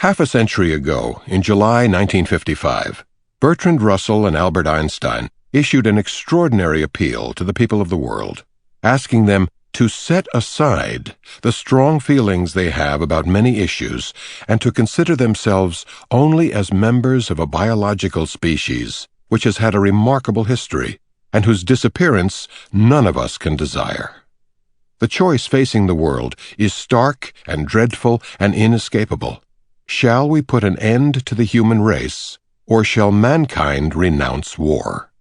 Half a century ago, in July 1955, Bertrand Russell and Albert Einstein issued an extraordinary appeal to the people of the world, asking them to set aside the strong feelings they have about many issues and to consider themselves only as members of a biological species which has had a remarkable history and whose disappearance none of us can desire. The choice facing the world is stark and dreadful and inescapable. Shall we put an end to the human race, or shall mankind renounce war?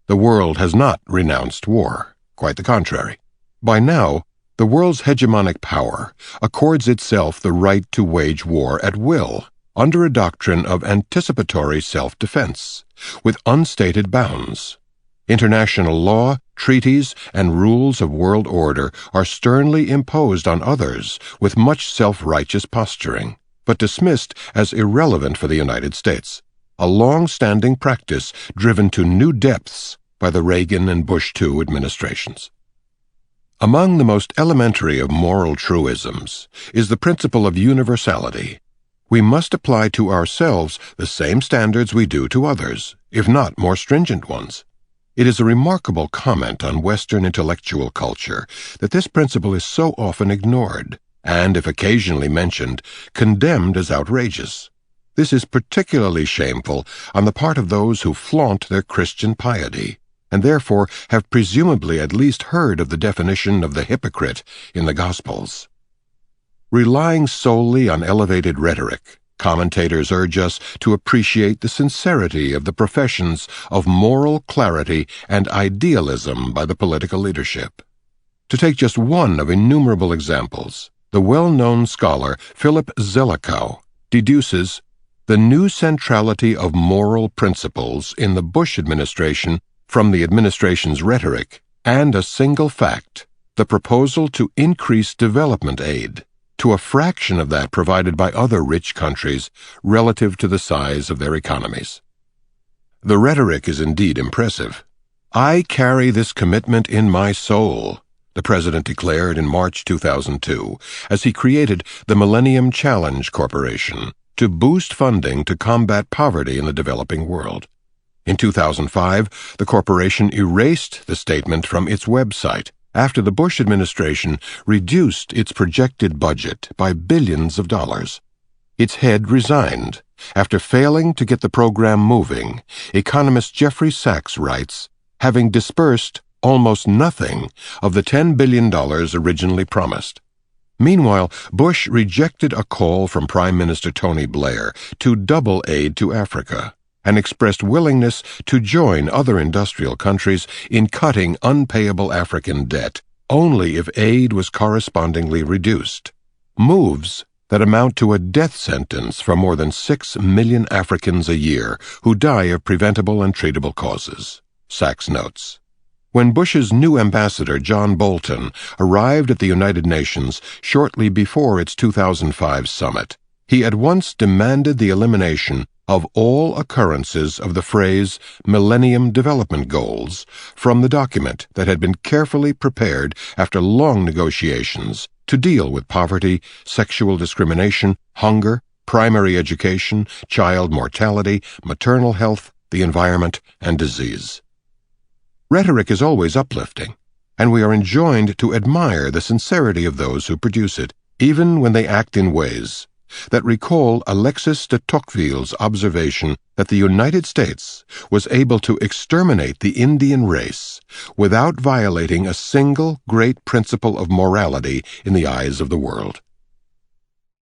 The world has not renounced war. Quite the contrary. By now, the world's hegemonic power accords itself the right to wage war at will, under a doctrine of anticipatory self-defense, with unstated bounds. International law, treaties, and rules of world order are sternly imposed on others with much self-righteous posturing, but dismissed as irrelevant for the United States, a long-standing practice driven to new depths by the Reagan and Bush II administrations. Among the most elementary of moral truisms is the principle of universality. We must apply to ourselves the same standards we do to others, if not more stringent ones. It is a remarkable comment on Western intellectual culture that this principle is so often ignored, and, if occasionally mentioned, condemned as outrageous. This is particularly shameful on the part of those who flaunt their Christian piety, and therefore have presumably at least heard of the definition of the hypocrite in the Gospels. Relying solely on elevated rhetoric, commentators urge us to appreciate the sincerity of the professions of moral clarity and idealism by the political leadership. To take just one of innumerable examples, the well-known scholar Philip Zelikow deduces the new centrality of moral principles in the Bush administration from the administration's rhetoric and a single fact, the proposal to increase development aid to a fraction of that provided by other rich countries relative to the size of their economies. The rhetoric is indeed impressive. "I carry this commitment in my soul," the president declared in March 2002 as he created the Millennium Challenge Corporation to boost funding to combat poverty in the developing world. In 2005, the corporation erased the statement from its website after the Bush administration reduced its projected budget by billions of dollars. Its head resigned after failing to get the program moving. Economist Jeffrey Sachs writes, having dispersed almost nothing of the $10 billion originally promised. Meanwhile, Bush rejected a call from Prime Minister Tony Blair to double aid to Africa and expressed willingness to join other industrial countries in cutting unpayable African debt only if aid was correspondingly reduced. Moves that amount to a death sentence for more than 6 million Africans a year who die of preventable and treatable causes, Sachs notes. When Bush's new ambassador, John Bolton, arrived at the United Nations shortly before its 2005 summit, he at once demanded the elimination of all occurrences of the phrase Millennium Development Goals from the document that had been carefully prepared after long negotiations to deal with poverty, sexual discrimination, hunger, primary education, child mortality, maternal health, the environment, and disease. Rhetoric is always uplifting, and we are enjoined to admire the sincerity of those who produce it, even when they act in ways that recall Alexis de Tocqueville's observation that the United States was able to exterminate the Indian race without violating a single great principle of morality in the eyes of the world.